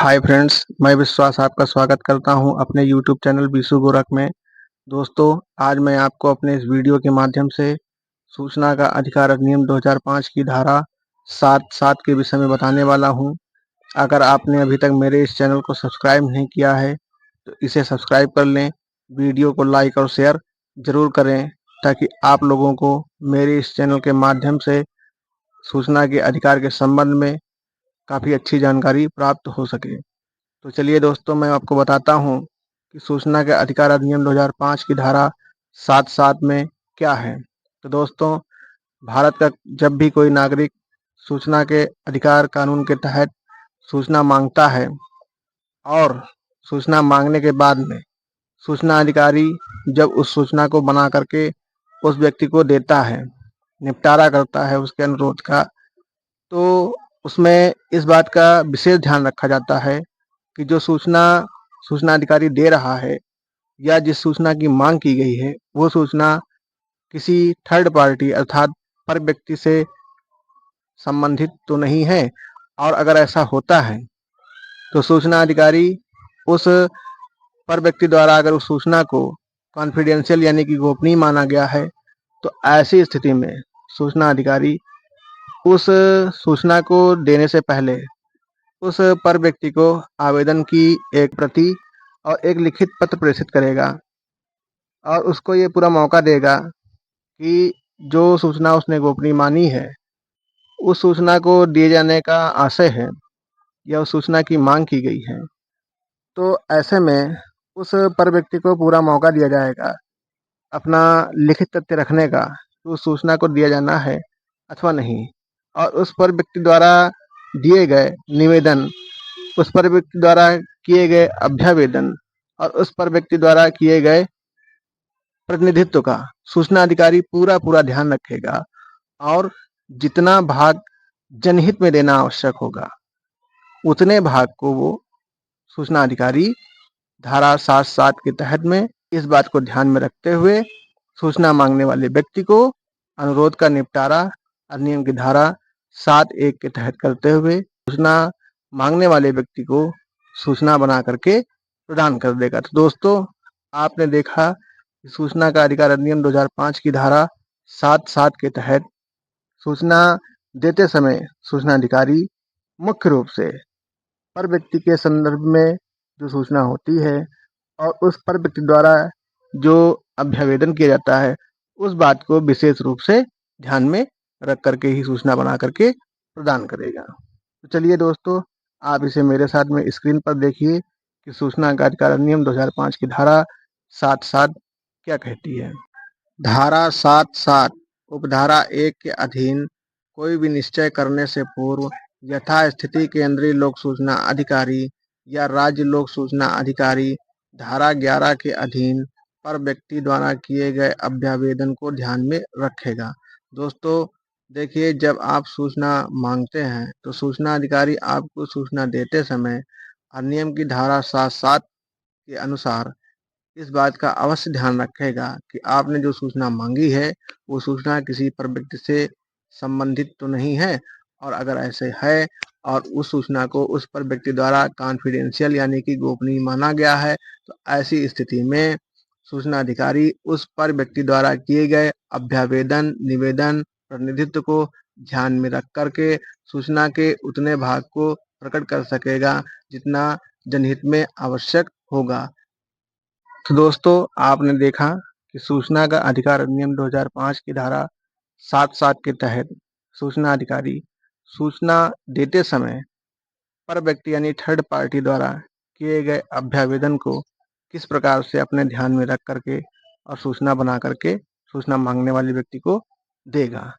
Hi friends, मैं विश्वास आपका स्वागत करता हूं अपने यूट्यूब चैनल बीसू गोरख में। दोस्तों, आज मैं आपको अपने इस वीडियो के माध्यम से सूचना का अधिकार अधिनियम 2005 की धारा 7(7) के विषय में बताने वाला हूं। अगर आपने अभी तक मेरे इस चैनल को सब्सक्राइब नहीं किया है तो इसे सब्सक्राइब कर लें। वीडियो को लाइक और शेयर ज़रूर करें ताकि आप लोगों को मेरे इस चैनल के माध्यम से सूचना के अधिकार के संबंध में काफ़ी अच्छी जानकारी प्राप्त हो सके। तो चलिए दोस्तों, मैं आपको बताता हूँ कि सूचना के अधिकार अधिनियम 2005 की धारा 7(7) में क्या है। तो दोस्तों, भारत का जब भी कोई नागरिक सूचना के अधिकार कानून के तहत सूचना मांगता है और सूचना मांगने के बाद में सूचना अधिकारी जब उस सूचना को बना करके उस व्यक्ति को देता है, निपटारा करता है उसके अनुरोध का, तो उसमें इस बात का विशेष ध्यान रखा जाता है कि जो सूचना सूचना अधिकारी दे रहा है या जिस सूचना की मांग की गई है वो सूचना किसी थर्ड पार्टी अर्थात पर व्यक्ति से संबंधित तो नहीं है। और अगर ऐसा होता है तो सूचना अधिकारी उस पर व्यक्ति द्वारा अगर उस सूचना को कॉन्फिडेंशियल यानी कि गोपनीय माना गया है तो ऐसी स्थिति में सूचना अधिकारी उस सूचना को देने से पहले उस पर व्यक्ति को आवेदन की एक प्रति और एक लिखित पत्र प्रेषित करेगा और उसको ये पूरा मौका देगा कि जो सूचना उसने गोपनीय मानी है उस सूचना को दिए जाने का आशय है या उस सूचना की मांग की गई है, तो ऐसे में उस पर व्यक्ति को पूरा मौका दिया जाएगा अपना लिखित तथ्य रखने का कि उस सूचना को दिया जाना है अथवा नहीं। और उस पर व्यक्ति द्वारा दिए गए निवेदन, उस पर व्यक्ति द्वारा किए गए अभ्यावेदन और उस पर व्यक्ति द्वारा किए गए प्रतिनिधित्व का सूचना अधिकारी पूरा ध्यान रखेगा और जितना भाग जनहित में देना आवश्यक होगा उतने भाग को वो सूचना अधिकारी धारा 7(7) के तहत में इस बात को ध्यान में रखते हुए सूचना मांगने वाले व्यक्ति को अनुरोध का निपटारा अधिनियम की धारा 7(1) के तहत करते हुए सूचना मांगने वाले व्यक्ति को सूचना बना करके प्रदान कर देगा। तो दोस्तों, आपने देखा कि सूचना का अधिकार अधिनियम 2005 की धारा 7(7) के तहत सूचना देते समय सूचना अधिकारी मुख्य रूप से पर व्यक्ति के संदर्भ में जो सूचना होती है और उस पर व्यक्ति द्वारा जो अभ्यावेदन किया जाता है उस बात को विशेष रूप से ध्यान में रख करके ही सूचना बना करके प्रदान करेगा। तो चलिए दोस्तों, आप इसे मेरे साथ में स्क्रीन पर देखिए कि सूचना का अधिकार अधिनियम 2005 की धारा 7(7) क्या कहती है। धारा 7(7) उपधारा 1 के अधीन कोई भी निश्चय करने से पूर्व यथास्थिति केंद्रीय लोक सूचना अधिकारी या राज्य लोक सूचना अधिकारी धारा 11 के अधीन पर व्यक्ति द्वारा किए गए अभ्यावेदन को ध्यान में रखेगा। दोस्तों देखिए, जब आप सूचना मांगते हैं तो सूचना अधिकारी आपको सूचना देते समय अधिनियम की धारा 7(7) के अनुसार इस बात का अवश्य ध्यान रखेगा कि आपने जो सूचना मांगी है वो सूचना किसी पर व्यक्ति से संबंधित तो नहीं है। और अगर ऐसे है और उस सूचना को उस पर व्यक्ति द्वारा कॉन्फिडेंशियल यानी कि गोपनीय माना गया है तो ऐसी स्थिति में सूचना अधिकारी उस पर व्यक्ति द्वारा किए गए अभ्यावेदन, निवेदन, प्रतिनिधित्व को ध्यान में रख करके सूचना के उतने भाग को प्रकट कर सकेगा जितना जनहित में आवश्यक होगा। तो दोस्तों, आपने देखा कि सूचना का अधिकार अधिनियम 2005 की धारा 7(7) के तहत सूचना अधिकारी सूचना देते समय पर व्यक्ति यानी थर्ड पार्टी द्वारा किए गए अभ्यावेदन को किस प्रकार से अपने ध्यान में रख करके और सूचना बना करके सूचना मांगने वाले व्यक्ति को देगा।